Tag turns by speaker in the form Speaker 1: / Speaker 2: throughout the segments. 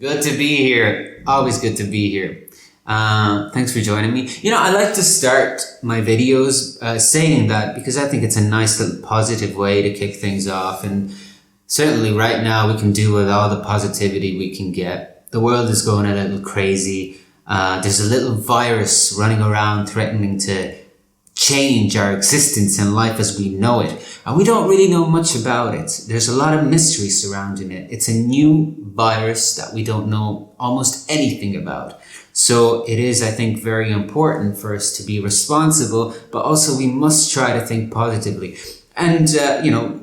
Speaker 1: Good to be here. Always good to be here. Thanks for joining me. I like to start my videos saying that because I think it's a nice little positive way to kick things off. And certainly right now we can do with all the positivity we can get. The world is going a little crazy. There's a little virus running around threatening to change our existence and life as we know it. And we don't really know much about it. There's a lot of mystery surrounding it. It's a new virus that we don't know almost anything about. So it is, I think, very important for us to be responsible, but also we must try to think positively. And,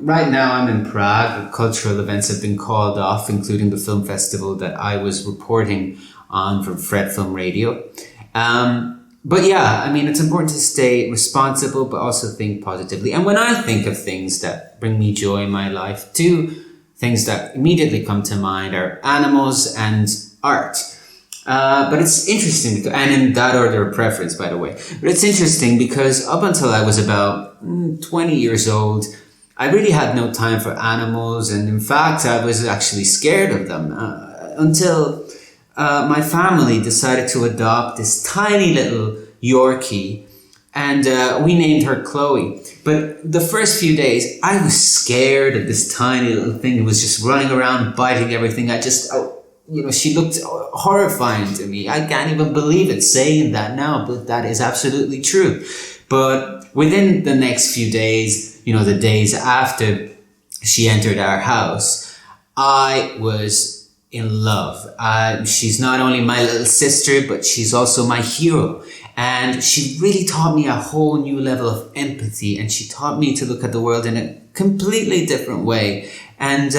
Speaker 1: right now I'm in Prague. Cultural events have been called off, including the film festival that I was reporting on from Fred Film Radio. But yeah, it's important to stay responsible, but also think positively. And when I think of things that bring me joy in my life, two things that immediately come to mind are animals and art. But it's interesting, and in that order of preference, by the way. But it's interesting because up until I was about 20 years old, I really had no time for animals. And in fact, I was actually scared of them until my family decided to adopt this tiny little Yorkie, and we named her Chloe. But the first few days, I was scared of this tiny little thing that was just running around biting everything. She looked horrifying to me. I can't even believe it saying that now, but that is absolutely true. But within the next few days, the days after she entered our house, I was in love. She's not only my little sister, but she's also my hero. And she really taught me a whole new level of empathy, and she taught me to look at the world in a completely different way. And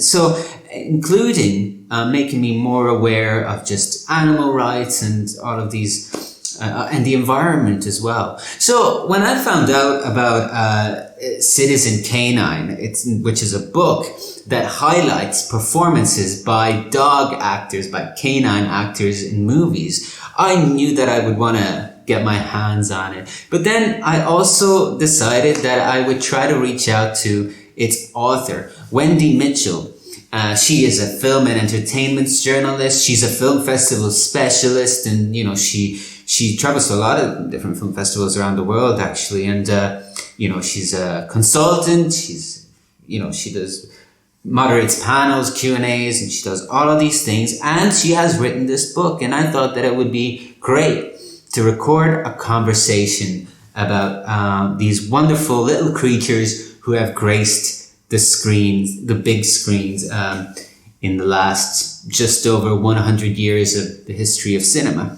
Speaker 1: so including making me more aware of just animal rights and all of these and the environment as well. So when I found out about Citizen Canine, which is a book that highlights performances by dog actors, by canine actors in movies, I knew that I would want to get my hands on it. But then I also decided that I would try to reach out to its author, Wendy Mitchell. She is a film and entertainment journalist. She's a film festival specialist, and she travels to a lot of different film festivals around the world, actually. And she's a consultant. She moderates panels, Q&As, and she does all of these things. And she has written this book, and I thought that it would be great to record a conversation about these wonderful little creatures who have graced the screens, the big screens, in the last just over 100 years of the history of cinema.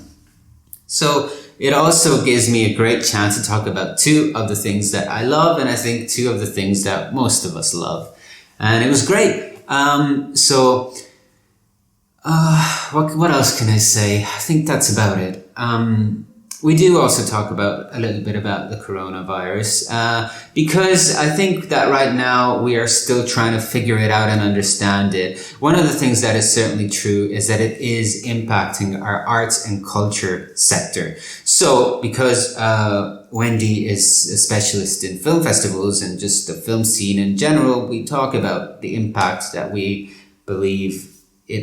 Speaker 1: So it also gives me a great chance to talk about two of the things that I love, and I think two of the things that most of us love. And it was great. What else can I say? I think that's about it. We do also talk about a little bit about the coronavirus, because I think that right now we are still trying to figure it out and understand it. One of the things that is certainly true is that it is impacting our arts and culture sector. So because Wendy is a specialist in film festivals and just the film scene in general, we talk about the impact that we believe the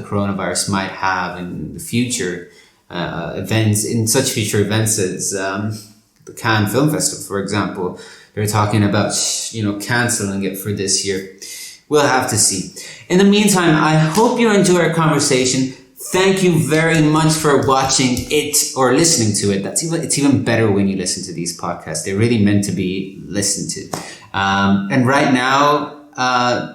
Speaker 1: coronavirus might have in the future. Future events as the Cannes Film Festival, for example. They're talking about, cancelling it for this year. We'll have to see. In the meantime, I hope you enjoy our conversation. Thank you very much for watching it or listening to it. It's even better when you listen to these podcasts. They're really meant to be listened to. And right now,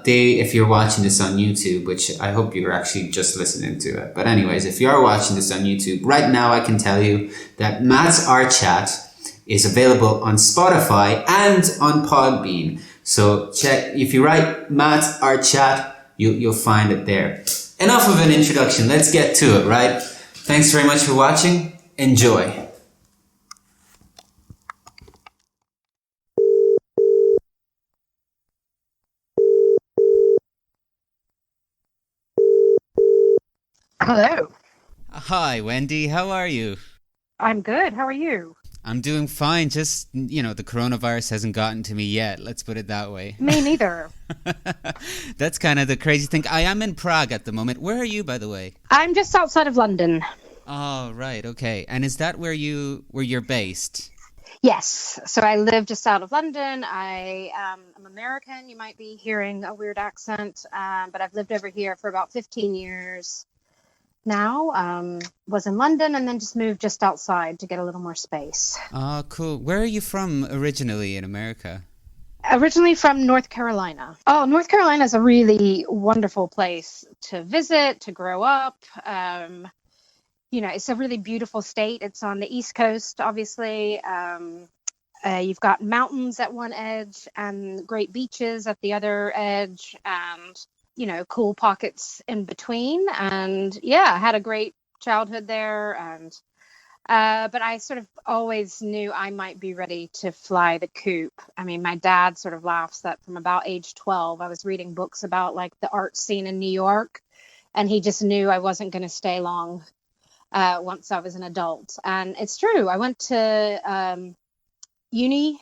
Speaker 1: if you're watching this on YouTube, which I hope you're actually just listening to it. But anyways, if you are watching this on YouTube, right now I can tell you that Matt's Art Chat is available on Spotify and on Podbean. So check, if you write Matt's Art Chat, you'll find it there. Enough of an introduction. Let's get to it, right? Thanks very much for watching. Enjoy.
Speaker 2: Hello.
Speaker 1: Hi, Wendy. How are you?
Speaker 2: I'm good. How are you?
Speaker 1: I'm doing fine. Just, the coronavirus hasn't gotten to me yet. Let's put it that way.
Speaker 2: Me neither.
Speaker 1: That's kind of the crazy thing. I am in Prague at the moment. Where are you, by the way?
Speaker 2: I'm just outside of London.
Speaker 1: Oh, right. Okay. And is that where you're based?
Speaker 2: Yes. So I live just out of London. I'm American. You might be hearing a weird accent, but I've lived over here for about 15 years now. Was in London and then just moved just outside to get a little more space.
Speaker 1: Oh, cool. Where are you from originally in America?
Speaker 2: Originally from North Carolina. Oh, North Carolina is a really wonderful place to visit, to grow up. It's a really beautiful state. It's on the East Coast, obviously. You've got mountains at one edge and great beaches at the other edge, and cool pockets in between. And yeah, I had a great childhood there. And but I sort of always knew I might be ready to fly the coop. I mean, my dad sort of laughs that from about age 12, I was reading books about like the art scene in New York, and he just knew I wasn't going to stay long once I was an adult. And it's true. I went to uni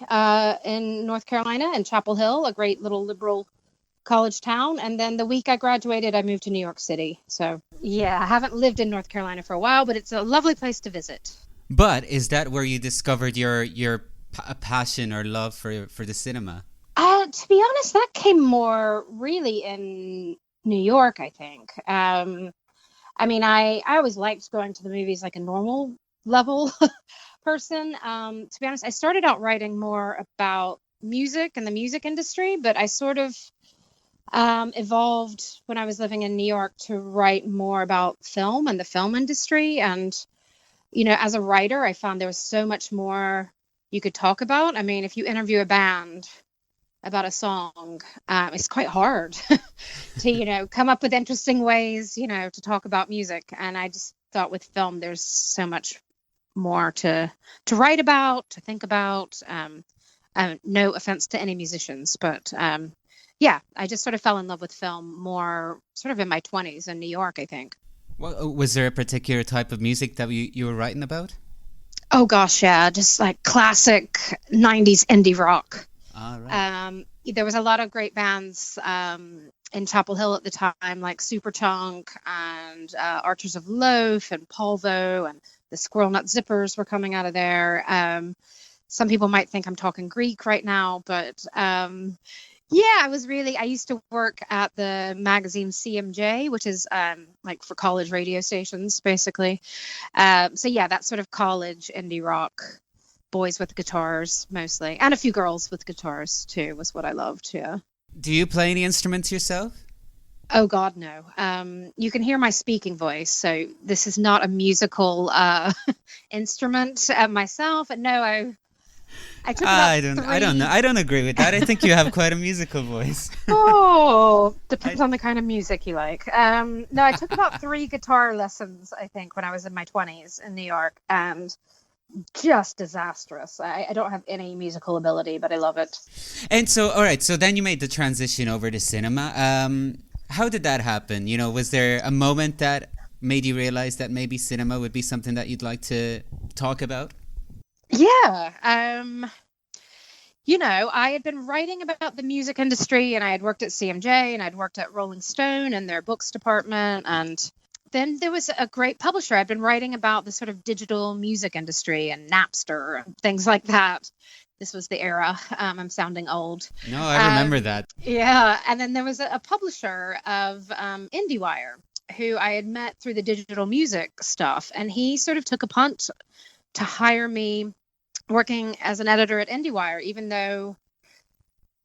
Speaker 2: in North Carolina in Chapel Hill, a great little liberal college town. And then the week I graduated, I moved to New York City. So yeah, I haven't lived in North Carolina for a while, but it's a lovely place to visit.
Speaker 1: But is that where you discovered your passion or love for the cinema?
Speaker 2: To be honest, that came more really in New York, I think. I mean, I always liked going to the movies like a normal level person. To be honest, I started out writing more about music and the music industry, but I sort of evolved when I was living in New York to write more about film and the film industry. And, as a writer, I found there was so much more you could talk about. I mean, if you interview a band about a song, it's quite hard to, come up with interesting ways, to talk about music. And I just thought with film, there's so much more to write about, to think about. No offense to any musicians, but yeah, I just sort of fell in love with film more sort of in my 20s in New York, I think.
Speaker 1: Well, was there a particular type of music that you were writing about?
Speaker 2: Oh, gosh, yeah. Just like classic 90s indie rock.
Speaker 1: All right.
Speaker 2: There was a lot of great bands in Chapel Hill at the time, like Superchunk and Archers of Loaf and Polvo, and the Squirrel Nut Zippers were coming out of there. Some people might think I'm talking Greek right now, but yeah, I used to work at the magazine CMJ, which is like for college radio stations, basically. So yeah, that sort of college indie rock, boys with guitars mostly, and a few girls with guitars too, was what I loved. Yeah.
Speaker 1: Do you play any instruments yourself?
Speaker 2: Oh God, no. You can hear my speaking voice, so this is not a musical instrument myself. No, I took about
Speaker 1: I don't know. I don't agree with that. I think you have quite a musical voice.
Speaker 2: Oh, depends on the kind of music you like. No, I took about 3 guitar lessons, I think, when I was in my 20s in New York, and just disastrous. I don't have any musical ability, but I love it.
Speaker 1: And so, all right, so then you made the transition over to cinema. How did that happen? Was there a moment that made you realize that maybe cinema would be something that you'd like to talk about?
Speaker 2: Yeah. I had been writing about the music industry, and I had worked at CMJ, and I'd worked at Rolling Stone in their books department. And then there was a great publisher. I'd been writing about the sort of digital music industry and Napster and things like that. This was the era. I'm sounding old.
Speaker 1: No, I remember that.
Speaker 2: Yeah. And then there was a publisher of IndieWire who I had met through the digital music stuff. And he sort of took a punt to hire me working as an editor at IndieWire, even though,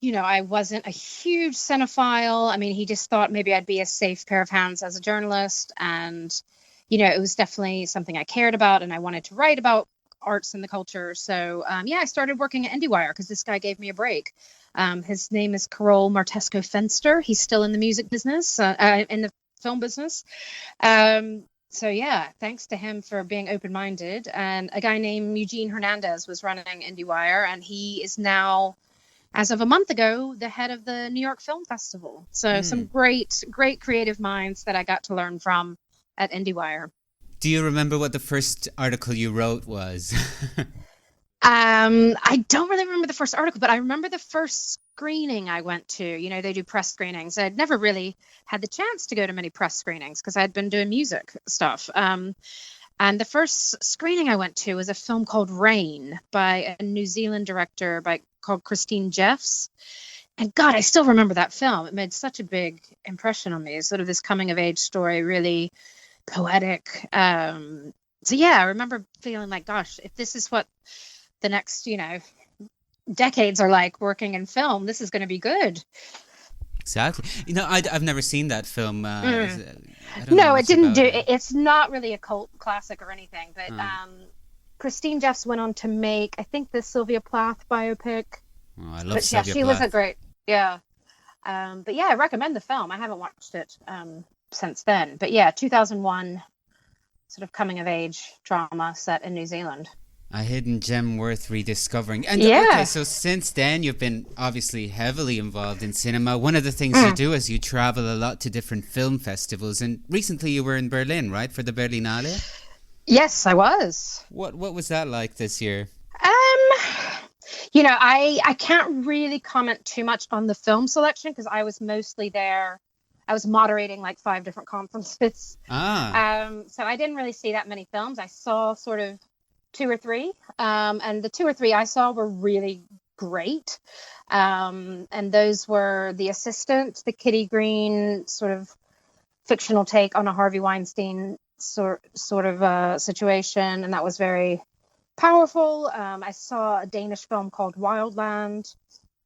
Speaker 2: I wasn't a huge cinephile. I mean, he just thought maybe I'd be a safe pair of hands as a journalist. And, it was definitely something I cared about, and I wanted to write about arts and the culture. So, I started working at IndieWire because this guy gave me a break. His name is Carol Martesco-Fenster. He's still in the music business, in the film business. So yeah, thanks to him for being open-minded. And a guy named Eugene Hernandez was running IndieWire, and he is now, as of a month ago, the head of the New York Film Festival. So some great creative minds that I got to learn from at IndieWire.
Speaker 1: Do you remember what the first article you wrote was?
Speaker 2: I don't really remember the first article, but I remember the first screening I went to. They do press screenings. I'd never really had the chance to go to many press screenings because I'd been doing music stuff. And the first screening I went to was a film called Rain by a New Zealand director called Christine Jeffs. And God, I still remember that film. It made such a big impression on me. It's sort of this coming of age story, really poetic. So yeah, I remember feeling like, gosh, if this is what the next, decades are like working in film, this is going to be good.
Speaker 1: Exactly. I've never seen that film. I don't know
Speaker 2: No, it
Speaker 1: much
Speaker 2: didn't
Speaker 1: about
Speaker 2: do.
Speaker 1: it.
Speaker 2: It's not really a cult classic or anything, but Christine Jeffs went on to make, I think, the Sylvia Plath biopic.
Speaker 1: Oh, I love
Speaker 2: But yeah,
Speaker 1: Sylvia
Speaker 2: she was a
Speaker 1: Plath.
Speaker 2: great, yeah. But yeah, I recommend the film. I haven't watched it since then. But yeah, 2001, sort of coming of age drama set in New Zealand.
Speaker 1: A hidden gem worth rediscovering. And
Speaker 2: Yeah.
Speaker 1: okay, so since then you've been obviously heavily involved in cinema. One of the things you do is you travel a lot to different film festivals, and recently you were in Berlin, right, for the Berlinale?
Speaker 2: Yes, I was.
Speaker 1: What was that like this year?
Speaker 2: I can't really comment too much on the film selection because I was mostly there. I was moderating like 5 different conferences. So I didn't really see that many films. I saw sort of 2 or 3. And the 2 or 3 I saw were really great. And those were The Assistant, the Kitty Green sort of fictional take on a Harvey Weinstein sort of situation. And that was very powerful. I saw a Danish film called Wildland.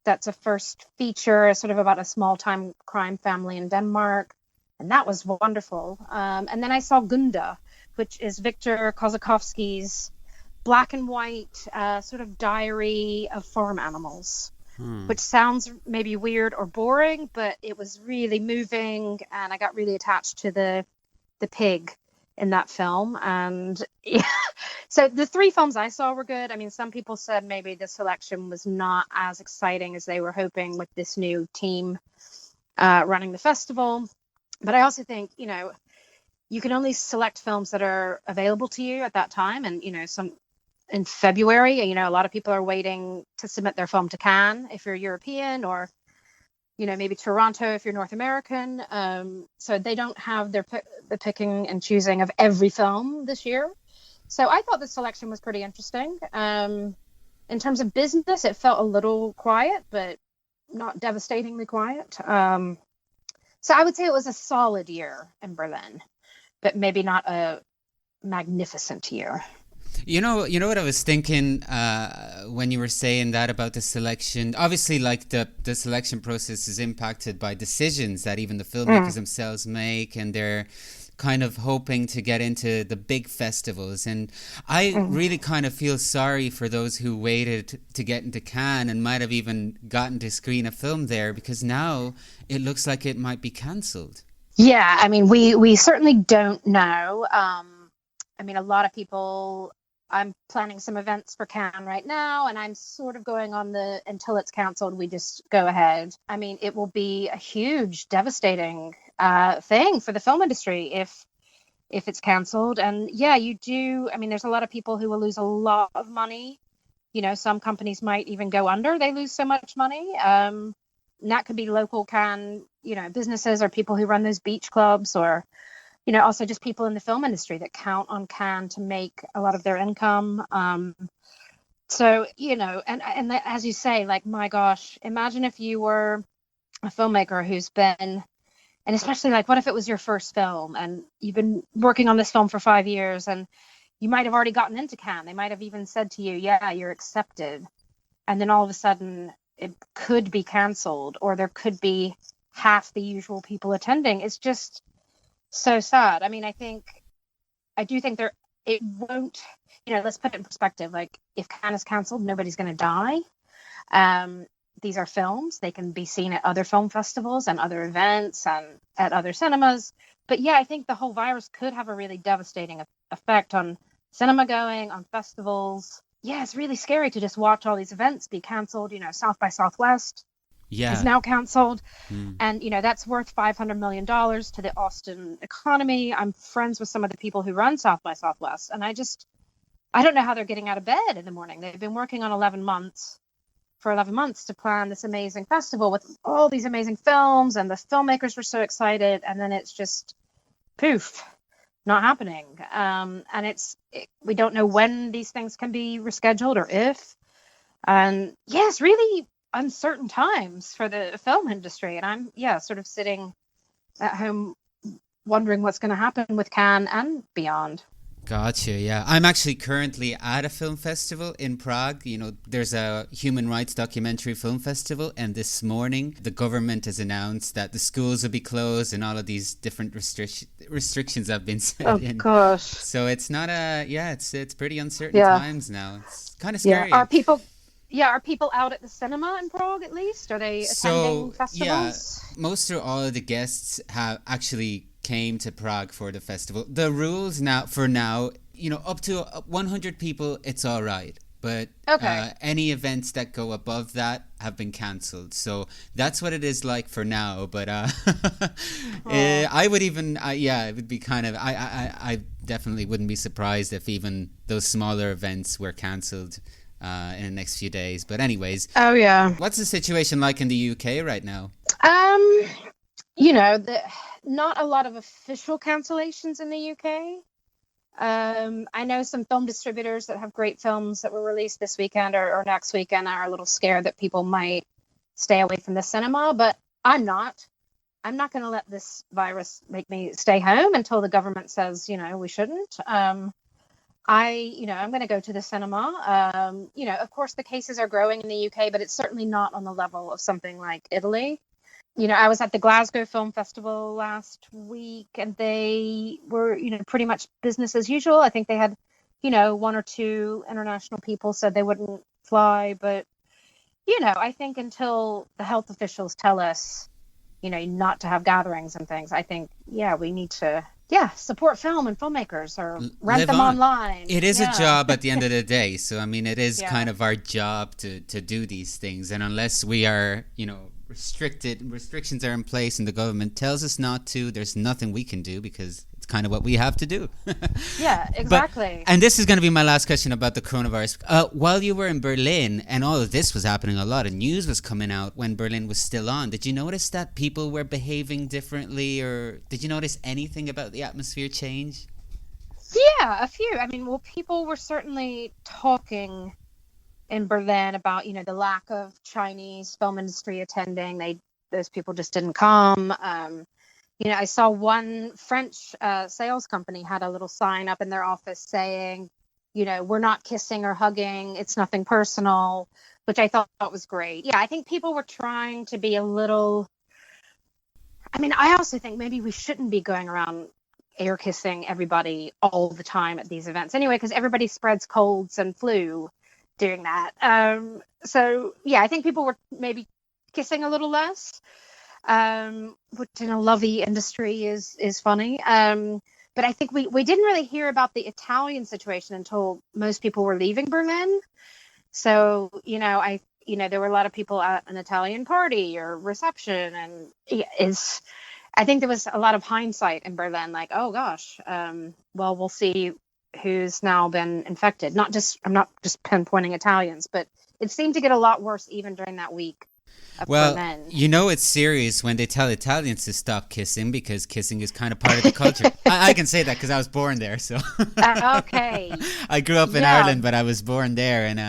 Speaker 2: That's a first feature, sort of about a small-time crime family in Denmark. And that was wonderful. And then I saw Gunda, which is Victor Kozakovsky's black and white sort of diary of farm animals, which sounds maybe weird or boring, but it was really moving. And I got really attached to the pig in that film. And yeah, so the 3 films I saw were good. I mean, some people said maybe the selection was not as exciting as they were hoping with this new team running the festival. But I also think, you can only select films that are available to you at that time. And, some in February, a lot of people are waiting to submit their film to Cannes if you're European, or maybe Toronto if you're North American. So they don't have the picking and choosing of every film this year. So I thought the selection was pretty interesting. In terms of business, it felt a little quiet, but not devastatingly quiet. So I would say it was a solid year in Berlin, but maybe not a magnificent year.
Speaker 1: You know what I was thinking when you were saying that about the selection. Obviously, like the selection process is impacted by decisions that even the filmmakers themselves make, and they're kind of hoping to get into the big festivals. And I really kind of feel sorry for those who waited to get into Cannes and might have even gotten to screen a film there, because now it looks like it might be cancelled.
Speaker 2: Yeah, I mean, we certainly don't know. I mean, a lot of people. I'm planning some events for Cannes right now, and I'm sort of going on the until it's canceled, we just go ahead. I mean, it will be a huge, devastating thing for the film industry if it's canceled. And yeah, you do. I mean, there's a lot of people who will lose a lot of money. Some companies might even go under. They lose so much money. And that could be local Cannes, businesses or people who run those beach clubs, or also just people in the film industry that count on Cannes to make a lot of their income. So, and as you say, like, my gosh, imagine if you were a filmmaker who's been, and especially like, what if it was your first film and you've been working on this film for 5 years and you might have already gotten into Cannes. They might have even said to you, yeah, you're accepted. And then all of a sudden it could be canceled, or there could be half the usual people attending. It's just so sad. I mean, I do think it won't, let's put it in perspective. Like, if Cannes is canceled, nobody's going to die. These are films. They can be seen at other film festivals and other events and at other cinemas. But yeah, I think the whole virus could have a really devastating effect on cinema going, on festivals. Yeah, it's really scary to just watch all these events be canceled. South by Southwest is now canceled. And, that's worth $500 million to the Austin economy. I'm friends with some of the people who run South by Southwest. And I don't know how they're getting out of bed in the morning. They've been working on 11 months to plan this amazing festival with all these amazing films, and the filmmakers were so excited, and then it's just poof, not happening. We don't know when these things can be rescheduled or if. And yes, really uncertain times for the film industry. And I'm sort of sitting at home wondering what's going to happen with Cannes and beyond.
Speaker 1: Gotcha, yeah. I'm actually currently at a film festival in Prague. You know, there's a human rights documentary film festival, and this morning the government has announced that the schools will be closed and all of these different restrictions have been set in.
Speaker 2: Oh gosh.
Speaker 1: So it's not it's pretty uncertain times now. It's kind of scary.
Speaker 2: Are people out at the cinema in Prague at least? Are they attending festivals?
Speaker 1: Yeah, most or all of the guests have actually came to Prague for the festival. The rules now, you know, up to 100 people, it's all right. But any events that go above that have been cancelled. So that's what it is like for now. But I would even, it would be kind of, I definitely wouldn't be surprised if even those smaller events were cancelled in the next few days. But anyways.
Speaker 2: Oh, yeah.
Speaker 1: What's the situation like in the UK right now?
Speaker 2: You know, not a lot of official cancellations in the UK. I know some film distributors that have great films that were released this weekend or next weekend are a little scared that people might stay away from the cinema, but I'm not going to let this virus make me stay home until the government says, you know, we shouldn't. I'm going to go to the cinema. You know, of course the cases are growing in the UK, but it's certainly not on the level of something like Italy. You know, I was at the Glasgow Film Festival last week, and they were, you know, pretty much business as usual. I think they had, you know, one or two international people said they wouldn't fly. But, you know, I think until the health officials tell us, you know, not to have gatherings and things, I think, we need to, support film and filmmakers or rent them online.
Speaker 1: It is a job at the end of the day. So, I mean, it is kind of our job to do these things. And unless we are, you know, restrictions are in place and the government tells us not to, there's nothing we can do because it's kind of what we have to do.
Speaker 2: Yeah, exactly.
Speaker 1: And this is going to be my last question about the coronavirus. While you were in Berlin and all of this was happening, a lot of news was coming out when Berlin was still on. Did you notice that people were behaving differently, or did you notice anything about the atmosphere change?
Speaker 2: Yeah, a few. I mean, well, people were certainly talking in Berlin about, you know, the lack of Chinese film industry attending. Those people just didn't come. You know, I saw one French sales company had a little sign up in their office saying, you know, we're not kissing or hugging. It's nothing personal, which I thought was great. Yeah, I think people were trying to be a little. I mean, I also think maybe we shouldn't be going around air kissing everybody all the time at these events anyway, because everybody spreads colds and flu doing that. So yeah, I think people were maybe kissing a little less, which in a lovey industry is funny. But I think we didn't really hear about the Italian situation until most people were leaving Berlin. So, you know, there were a lot of people at an Italian party or reception, and I think there was a lot of hindsight in Berlin, like, oh gosh, well, we'll see who's now been infected. I'm not just pinpointing Italians, but it seemed to get a lot worse even during that week.
Speaker 1: Well, you know it's serious when they tell Italians to stop kissing, because kissing is kind of part of the culture. I can say that because I was born there, so.
Speaker 2: Okay.
Speaker 1: I grew up in Ireland, but I was born there, and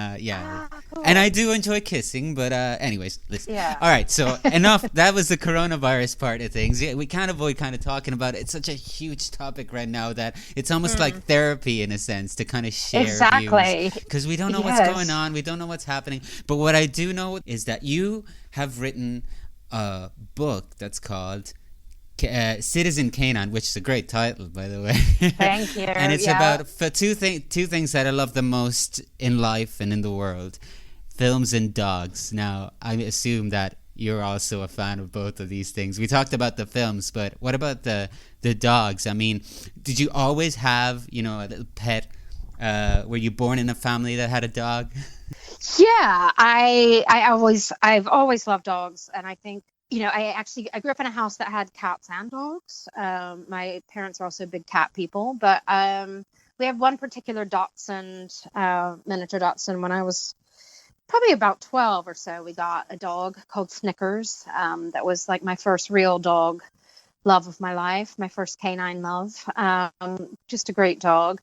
Speaker 1: cool. And I do enjoy kissing, but anyways, listen.
Speaker 2: Yeah.
Speaker 1: All right, so enough. That was the coronavirus part of things. We can't avoid kind of talking about it. It's such a huge topic right now that it's almost like therapy in a sense to kind of share views. Because we don't know what's going on. We don't know what's happening. But what I do know is that you have written a book that's called Citizen CANINE, which is a great title, by the way.
Speaker 2: Thank you.
Speaker 1: And it's about two things that I love the most in life and in the world: films and dogs. Now, I assume that you're also a fan of both of these things. We talked about the films, but what about the dogs? I mean, did you always have, you know, a little pet? Were you born in a family that had a dog?
Speaker 2: Yeah, I've always loved dogs, and I think, you know, I grew up in a house that had cats and dogs. My parents are also big cat people, but we had one particular Dachshund, miniature Dachshund. When I was probably about 12 or so, we got a dog called Snickers. That was like my first real dog love of my life, my first canine love. Just a great dog.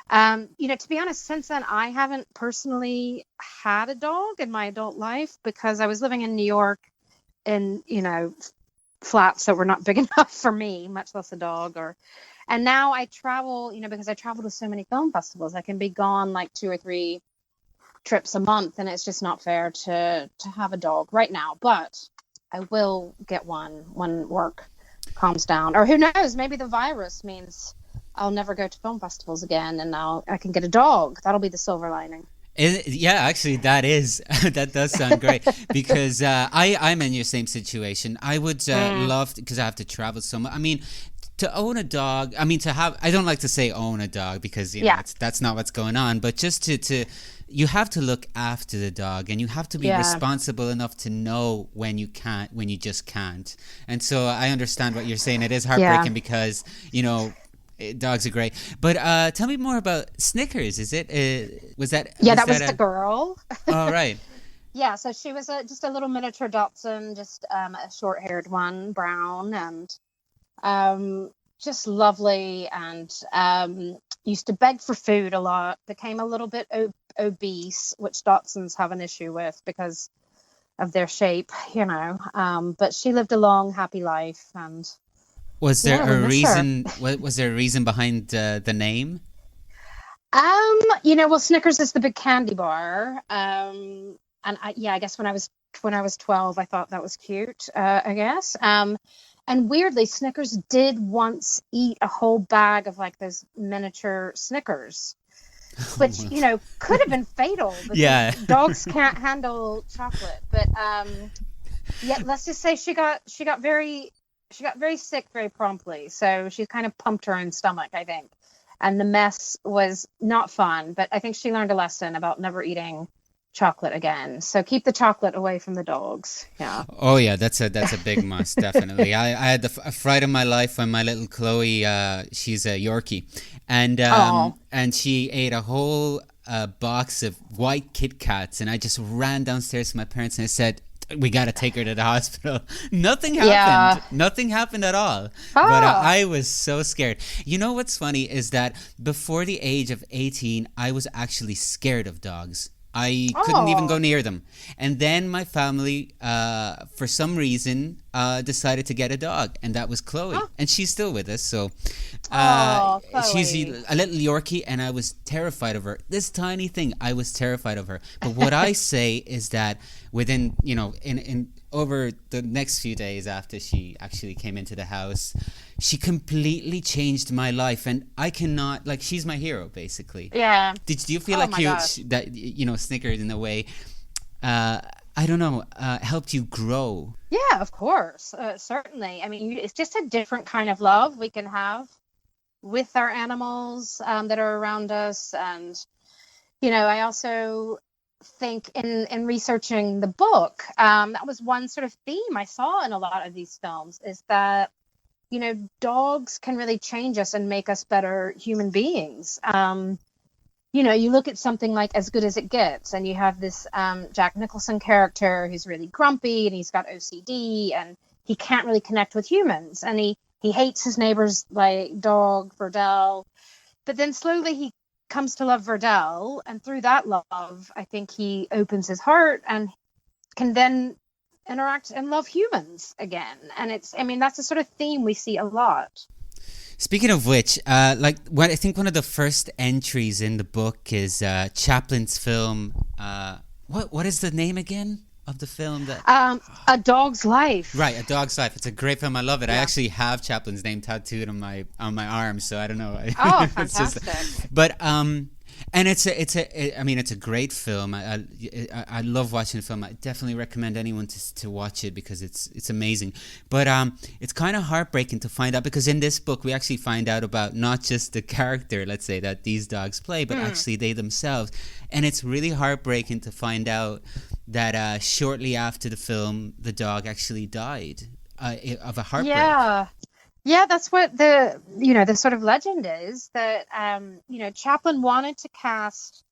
Speaker 2: To be honest, since then, I haven't personally had a dog in my adult life because I was living in New York in, flats that were not big enough for me, much less a dog. And now I travel, because I travel to so many film festivals, I can be gone like 2 or 3 trips a month, and it's just not fair to have a dog right now. But I will get one when work calms down, or who knows, maybe the virus means I'll never go to film festivals again, and I can get a dog. That'll be the silver lining.
Speaker 1: Yeah, actually, that does sound great because I'm in your same situation. I would love, because I have to travel so much. I mean, to own a dog. I mean, I don't like to say own a dog because that's not what's going on. But just to you have to look after the dog, and you have to be responsible enough to know when you just can't. And so I understand what you're saying. It is heartbreaking because dogs are great. But tell me more about Snickers. Is it
Speaker 2: that was the girl.
Speaker 1: Oh, right.
Speaker 2: Yeah, so she was just a little miniature Dachshund, just a short-haired one, brown, and just lovely, and used to beg for food a lot. Became a little bit obese, which Dachshunds have an issue with because of their shape, but she lived a long, happy life. And
Speaker 1: was there a reason? Was there a reason behind the name?
Speaker 2: Well, Snickers is the big candy bar. And I guess when I was 12, I thought that was cute. I guess. And weirdly, Snickers did once eat a whole bag of like those miniature Snickers, which could have been fatal. Because dogs can't handle chocolate. But let's just say she got very sick very promptly. So she kind of pumped her own stomach, I think, and the mess was not fun. But I think she learned a lesson about never eating chocolate again. So keep the chocolate away from the dogs. Yeah.
Speaker 1: Oh yeah, that's a big must. Definitely. I had a fright of my life when my little Chloe, she's a Yorkie, and she ate a whole box of white Kit Kats, and I just ran downstairs to my parents and I said, we got to take her to the hospital. Nothing happened. Yeah. Nothing happened at all. But I was so scared. You know what's funny is that before the age of 18, I was actually scared of dogs. I couldn't even go near them. And then my family, for some reason, decided to get a dog. And that was Chloe. And she's still with us. So she's a little Yorkie, and I was terrified of her. This tiny thing, I was terrified of her. But what I say is that within, in over the next few days after she actually came into the house, she completely changed my life, and I cannot, she's my hero, basically.
Speaker 2: Yeah.
Speaker 1: Do you feel Snickers in a way, I don't know, helped you grow?
Speaker 2: Yeah, of course. Certainly. I mean, it's just a different kind of love we can have with our animals that are around us. And, I also think in researching the book, that was one sort of theme I saw in a lot of these films, is that dogs can really change us and make us better human beings. You look at something like As Good as It Gets, and you have this Jack Nicholson character who's really grumpy, and he's got OCD, and he can't really connect with humans, and he hates his neighbor's dog Verdell, but then slowly he comes to love Verdell, and through that love, I think he opens his heart and can then interact and love humans again. And that's the sort of theme we see a lot.
Speaker 1: Speaking of which, I think one of the first entries in the book is Chaplin's film. What is the name again of the film?
Speaker 2: A Dog's Life.
Speaker 1: Right, A Dog's Life. It's a great film. I love it.
Speaker 2: Yeah.
Speaker 1: I actually have Chaplin's name tattooed on my arm, so I don't know.
Speaker 2: Oh, fantastic!
Speaker 1: And it's a great film. I love watching the film. I definitely recommend anyone to watch it because it's amazing. But it's kind of heartbreaking to find out, because in this book we actually find out about not just the character, let's say, that these dogs play, but actually they themselves. And it's really heartbreaking to find out that shortly after the film, the dog actually died of a heartbreak.
Speaker 2: Yeah. Yeah, that's what the sort of legend is that, Chaplin wanted to cast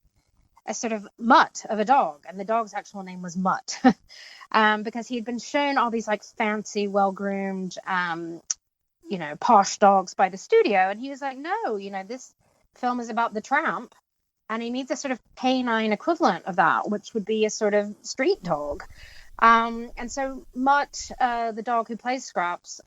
Speaker 2: a sort of mutt of a dog, and the dog's actual name was Mutt, because he had been shown all these like fancy, well-groomed, posh dogs by the studio, and he was like, no, this film is about the tramp, and he needs a sort of canine equivalent of that, which would be a sort of street dog. And so Mutt, the dog who plays Scraps,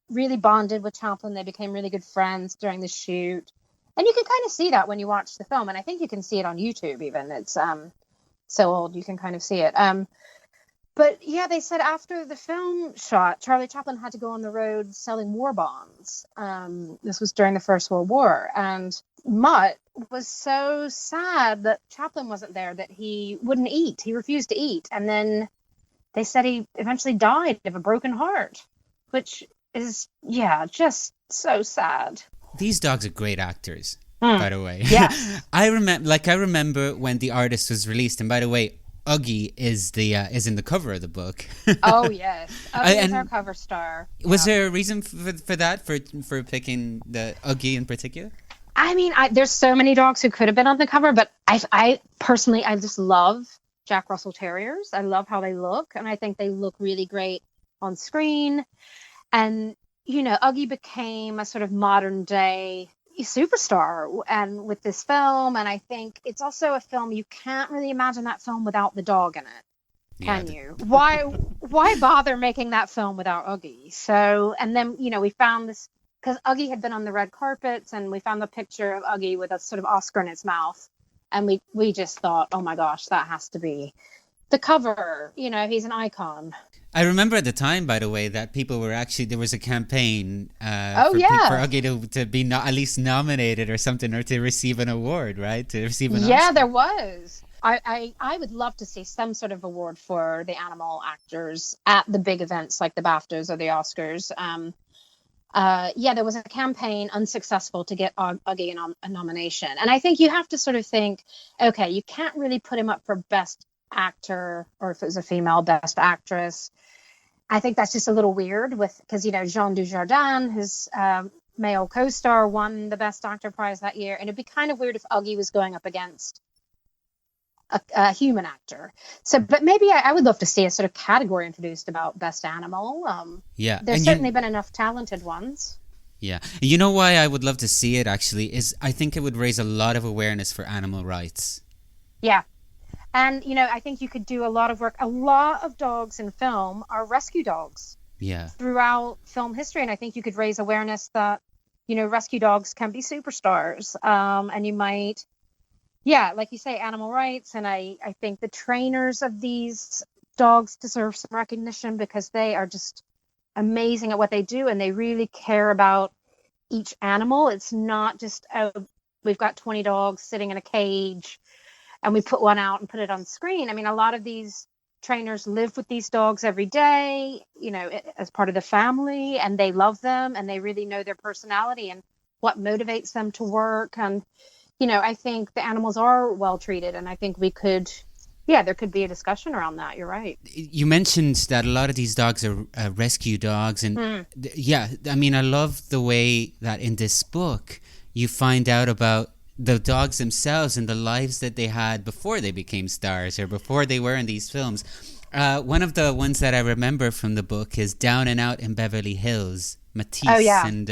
Speaker 2: really bonded with Chaplin. They became really good friends during the shoot. And you can kind of see that when you watch the film. And I think you can see it on YouTube even. It's so old, you can kind of see it. But yeah, they said after the film shot, Charlie Chaplin had to go on the road selling war bonds. This was during the First World War. And Mutt was so sad that Chaplin wasn't there that he wouldn't eat. He refused to eat. And then they said he eventually died of a broken heart, which is, yeah, just so sad.
Speaker 1: These dogs are great actors,
Speaker 2: Mm.
Speaker 1: by the way.
Speaker 2: Yes.
Speaker 1: I remember when The Artist was released, and by the way, Uggy is in the cover of the book.
Speaker 2: Oh, yes. Uggy is
Speaker 1: And
Speaker 2: our cover star.
Speaker 1: was
Speaker 2: Yeah.
Speaker 1: there a reason for that, for picking the Uggy in particular?
Speaker 2: I mean, there's so many dogs who could have been on the cover, but I personally, I just love Jack Russell Terriers. I love how they look, and I think they look really great on screen. And, Uggy became a sort of modern day superstar and with this film. And I think it's also a film, you can't really imagine that film without the dog in it. Can you? Why bother making that film without Uggy? So, and then, we found this, because Uggy had been on the red carpets, and we found the picture of Uggy with a sort of Oscar in his mouth. And we just thought, oh my gosh, that has to be the cover. He's an icon.
Speaker 1: I remember at the time, by the way, that people were actually, there was a campaign for Uggy to be at least nominated or something, or to receive an award, right? To receive an
Speaker 2: Yeah,
Speaker 1: Oscar.
Speaker 2: there was. I would love to see some sort of award for the animal actors at the big events like the BAFTAs or the Oscars. There was a campaign, unsuccessful, to get Uggy a nomination. And I think you have to sort of think, okay, you can't really put him up for best actor, or if it was a female, best actress. I think that's just a little weird because, Jean Dujardin, his male co-star, won the best actor prize that year. And it'd be kind of weird if Uggy was going up against a human actor. So, but maybe I would love to see a sort of category introduced about best animal.
Speaker 1: Yeah.
Speaker 2: There's certainly been enough talented ones.
Speaker 1: Yeah. You know why I would love to see it, actually, is I think it would raise a lot of awareness for animal rights.
Speaker 2: Yeah. And, I think you could do a lot of work. A lot of dogs in film are rescue dogs.
Speaker 1: Yeah.
Speaker 2: Throughout film history. And I think you could raise awareness that, rescue dogs can be superstars. And you might, like you say, animal rights. And I think the trainers of these dogs deserve some recognition, because they are just amazing at what they do. And they really care about each animal. It's not just, we've got 20 dogs sitting in a cage and we put one out and put it on screen. I mean, a lot of these trainers live with these dogs every day, as part of the family, and they love them, and they really know their personality and what motivates them to work. And, I think the animals are well treated, and I think there could be a discussion around that. You're right.
Speaker 1: You mentioned that a lot of these dogs are rescue dogs. And I mean, I love the way that in this book you find out about the dogs themselves and the lives that they had before they became stars, or before they were in these films. One of the ones that I remember from the book is Down and Out in Beverly Hills, Matisse.
Speaker 2: Oh, yeah.
Speaker 1: And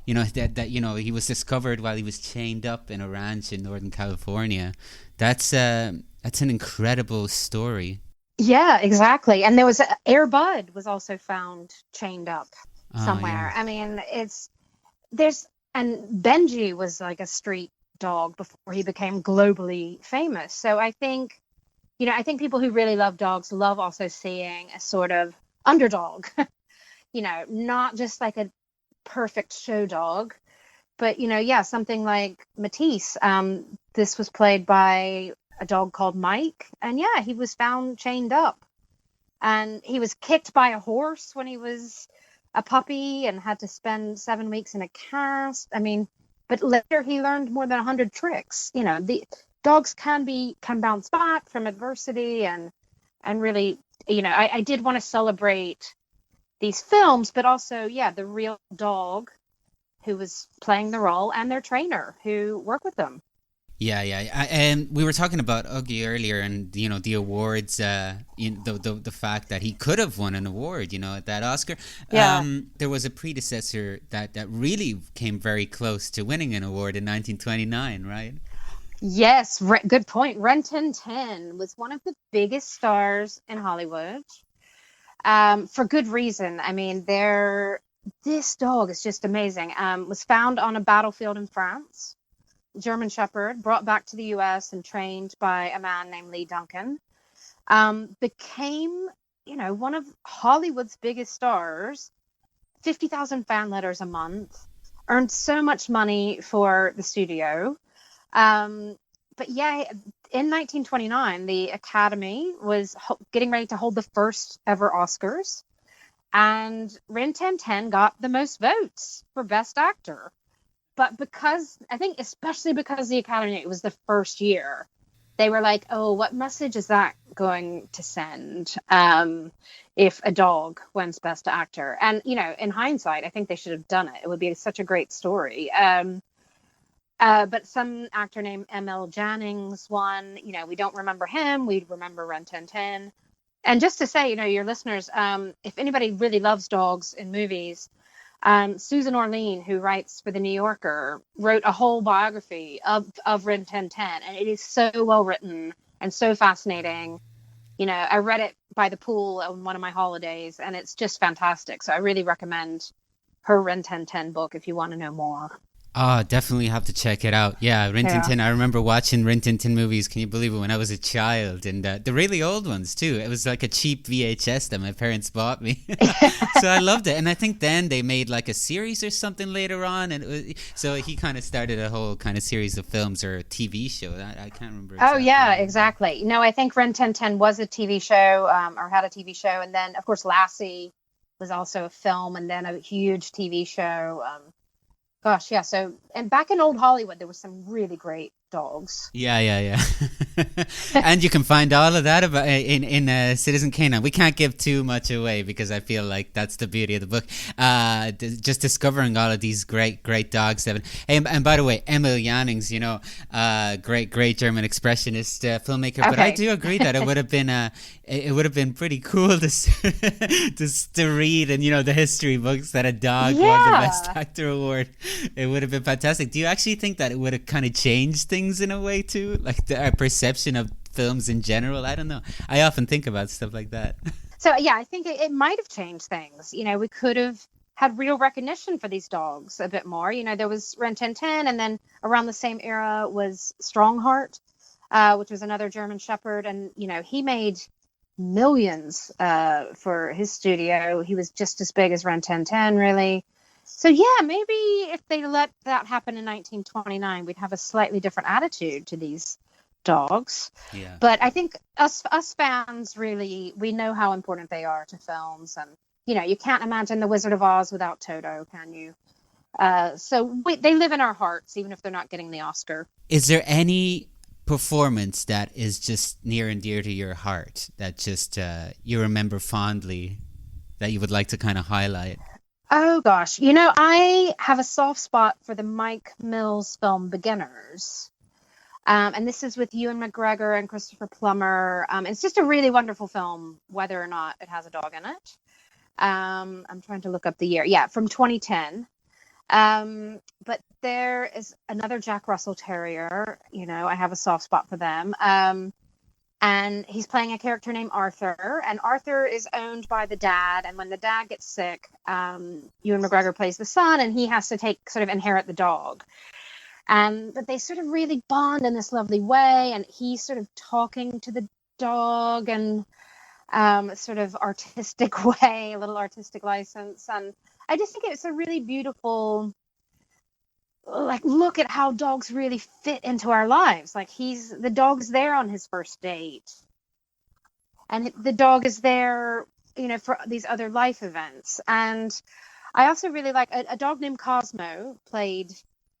Speaker 1: he was discovered while he was chained up in a ranch in Northern California. That's an incredible story.
Speaker 2: Yeah, exactly. And there was Air Bud was also found chained up somewhere.
Speaker 1: Yeah.
Speaker 2: I mean, and Benji was like a street dog before he became globally famous. So I think people who really love dogs love also seeing a sort of underdog, not just like a perfect show dog, but, something like Matisse. This was played by a dog called Mike. And he was found chained up, and he was kicked by a horse when he was a puppy and had to spend 7 weeks in a cast. I mean, but later he learned more than 100 tricks. The dogs can bounce back from adversity, and really, I did want to celebrate these films, but also, yeah, the real dog who was playing the role and their trainer who worked with them.
Speaker 1: Yeah, yeah, and we were talking about Ugly earlier, and the awards, the fact that he could have won an award, at that Oscar.
Speaker 2: Yeah.
Speaker 1: There was a predecessor that really came very close to winning an award in 1929, right?
Speaker 2: Yes, good point. Ren Tin Tin was one of the biggest stars in Hollywood, for good reason. I mean, this dog is just amazing. Was found on a battlefield in France. German Shepherd, brought back to the U.S. and trained by a man named Lee Duncan, became, one of Hollywood's biggest stars, 50,000 fan letters a month, earned so much money for the studio. But yeah, in 1929, the Academy was getting ready to hold the first ever Oscars, and Rin Tin Tin got the most votes for Best Actor. But especially because the Academy, it was the first year, they were like, oh, what message is that going to send if a dog wins Best Actor? And, in hindsight, I think they should have done it. It would be such a great story. But some actor named M.L. Jannings won. We don't remember him. We remember Ren Tin Tin. And just to say, your listeners, if anybody really loves dogs in movies, Susan Orlean, who writes for The New Yorker, wrote a whole biography of Rin Tin Tin, and it is so well written and so fascinating. I read it by the pool on one of my holidays, and it's just fantastic. So I really recommend her Rin Tin Tin book if you want to know more.
Speaker 1: Oh, definitely have to check it out. Yeah, Rin Tin Tin. I remember watching Rin Tin Tin movies, can you believe it, when I was a child, and the really old ones too. It was like a cheap VHS that my parents bought me. So I loved it. And I think then they made like a series or something later on, and so he kind of started a whole kind of series of films or a TV show. I can't remember exactly.
Speaker 2: Oh yeah, exactly. No, I think Rin Tin Tin was a TV show, or had a TV show, and then of course Lassie was also a film, and then a huge TV show. Gosh, yeah. So, and back in old Hollywood, there were some really great dogs.
Speaker 1: Yeah. And you can find all of that about in Citizen Canine. We can't give too much away because I feel like that's the beauty of the book. Just discovering all of these great dogs, Evan. And by the way, Emil Jannings, great German expressionist filmmaker. Okay. But I do agree that it would have been pretty cool to read and the history books that a dog won the Best Actor award. It would have been fantastic. Do you actually think that it would have kind of changed things in a way too, like our perception of films in general? I don't know. I often think about stuff like that.
Speaker 2: So yeah, I think it might have changed things. We could have had real recognition for these dogs a bit more. There was Ren Tin Tin, and then around the same era was Strongheart, which was another German Shepherd, and he made millions for his studio. He was just as big as Ren Tin Tin, really. So yeah, maybe if they let that happen in 1929, we'd have a slightly different attitude to these dogs.
Speaker 1: Yeah.
Speaker 2: But I think us fans, really, we know how important they are to films, and you can't imagine The Wizard of Oz without Toto, can you? So they live in our hearts, even if they're not getting the Oscar.
Speaker 1: Is there any performance that is just near and dear to your heart that just you remember fondly that you would like to kind of highlight?
Speaker 2: Oh gosh, I have a soft spot for the Mike Mills film Beginners, and this is with Ewan McGregor and Christopher Plummer. It's just a really wonderful film, whether or not it has a dog in it. I'm trying to look up the year. Yeah, from 2010. But there is another Jack Russell Terrier. I have a soft spot for them. And he's playing a character named Arthur, and Arthur is owned by the dad. And when the dad gets sick, Ewan McGregor plays the son, and he has to inherit the dog. But they sort of really bond in this lovely way, and he's sort of talking to the dog and sort of artistic way, a little artistic license. And I just think it's a really beautiful, look at how dogs really fit into our lives. The dog's there on his first date, and the dog is there, for these other life events. And I also really like a dog named Cosmo played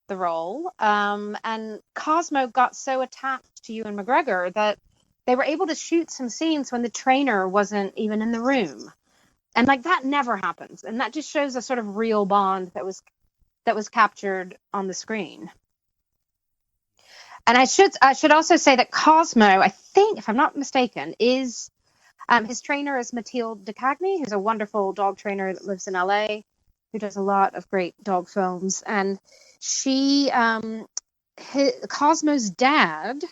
Speaker 2: the role. And Cosmo got so attached to Ewan McGregor that they were able to shoot some scenes when the trainer wasn't even in the room. And like that never happens. And that just shows a sort of real bond that was captured on the screen. And I should also say that Cosmo, I think, if I'm not mistaken, is his trainer is Mathilde de Cagny, who's a wonderful dog trainer that lives in LA, who does a lot of great dog films. And Cosmo's dad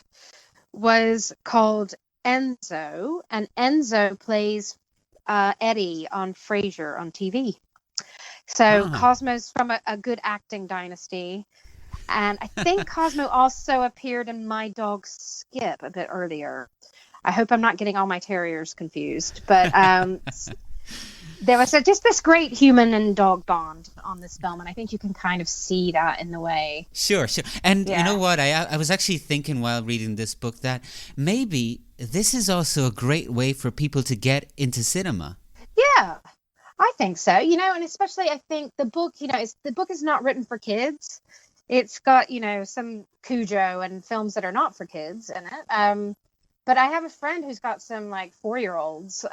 Speaker 2: was called Enzo, and Enzo plays Eddie on Frasier on TV. So Cosmo's from a good acting dynasty. And I think Cosmo also appeared in My Dog Skip a bit earlier. I hope I'm not getting all my terriers confused. But there was just this great human and dog bond on this film. And I think you can kind of see that in the way.
Speaker 1: Sure. And you know what? I was actually thinking while reading this book that maybe this is also a great way for people to get into cinema.
Speaker 2: Yeah, I think so. And especially I think the book, the book is not written for kids. It's got, some Cujo and films that are not for kids in it. But I have a friend who's got some like 4-year-olds,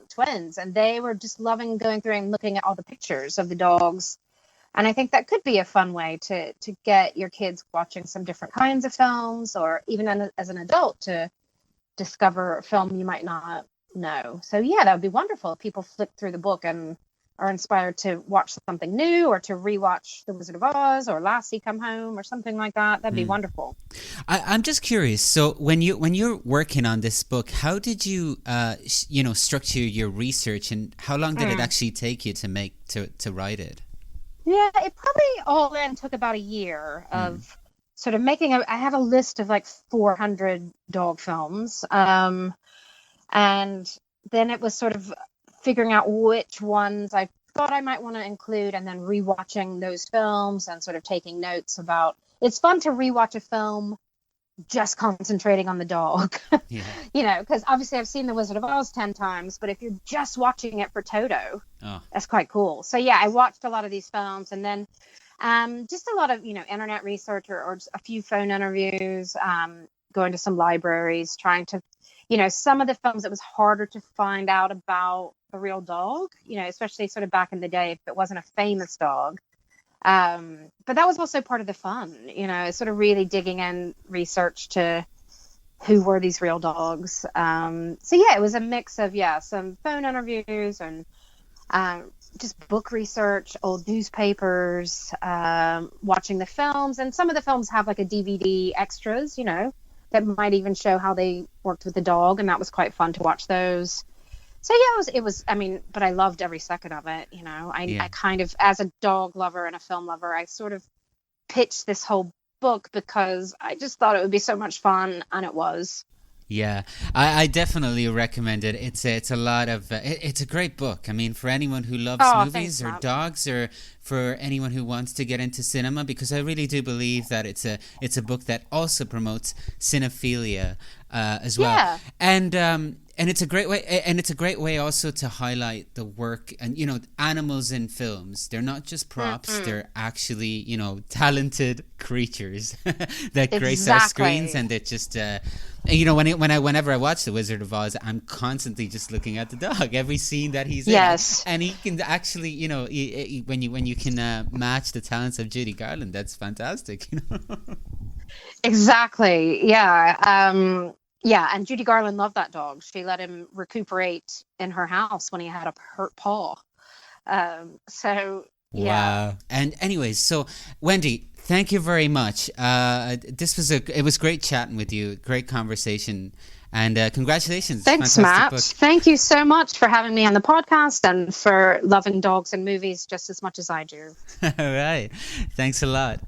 Speaker 2: twins, and they were just loving going through and looking at all the pictures of the dogs. And I think that could be a fun way to get your kids watching some different kinds of films, or even as an adult to discover a film you might not know. So yeah, that would be wonderful if people flip through the book and are inspired to watch something new, or to rewatch The Wizard of Oz or Lassie Come Home or something like that. That'd be wonderful.
Speaker 1: I'm just curious. So when you're working on this book, how did you structure your research, and how long did it actually take you to write it?
Speaker 2: Yeah, it probably all in took about a year of sort of making I have a list of like 400 dog films, and then it was sort of figuring out which ones I thought I might want to include, and then rewatching those films and sort of taking notes about. It's fun to rewatch a film just concentrating on the dog. Yeah. Because obviously I've seen The Wizard of Oz 10 times, but if you're just watching it for Toto, that's quite cool. So yeah, I watched a lot of these films, and then just a lot of internet research or a few phone interviews, going to some libraries, trying to some of the films it was harder to find out about the real dog, especially sort of back in the day if it wasn't a famous dog. But that was also part of the fun, sort of really digging in research to who were these real dogs. So yeah, it was a mix of, some phone interviews and just book research, old newspapers, watching the films. And some of the films have like a DVD extras, that might even show how they worked with the dog. And that was quite fun to watch those. So yeah, it was, but I loved every second of it. I kind of, as a dog lover and a film lover, I sort of pitched this whole book because I just thought it would be so much fun, and it was.
Speaker 1: Yeah, I definitely recommend it. It's a lot of it's a great book. I mean, for anyone who loves movies or dogs, or for anyone who wants to get into cinema, because I really do believe that it's a book that also promotes cinephilia as well. Yeah. And it's a great way, also to highlight the work and animals in films. They're not just props; they're actually talented creatures that grace our screens, and they're just whenever I watch The Wizard of Oz, I'm constantly just looking at the dog. Every scene that he's in, and he can actually when you can match the talents of Judy Garland, that's fantastic.
Speaker 2: Exactly. Yeah. Yeah, and Judy Garland loved that dog. She let him recuperate in her house when he had a hurt paw. So, yeah.
Speaker 1: Wow. And anyways, so Wendy, thank you very much. It was great chatting with you. Great conversation. And congratulations.
Speaker 2: Thanks, Matt. Book. Thank you so much for having me on the podcast and for loving dogs and movies just as much as I do.
Speaker 1: All right. Thanks a lot.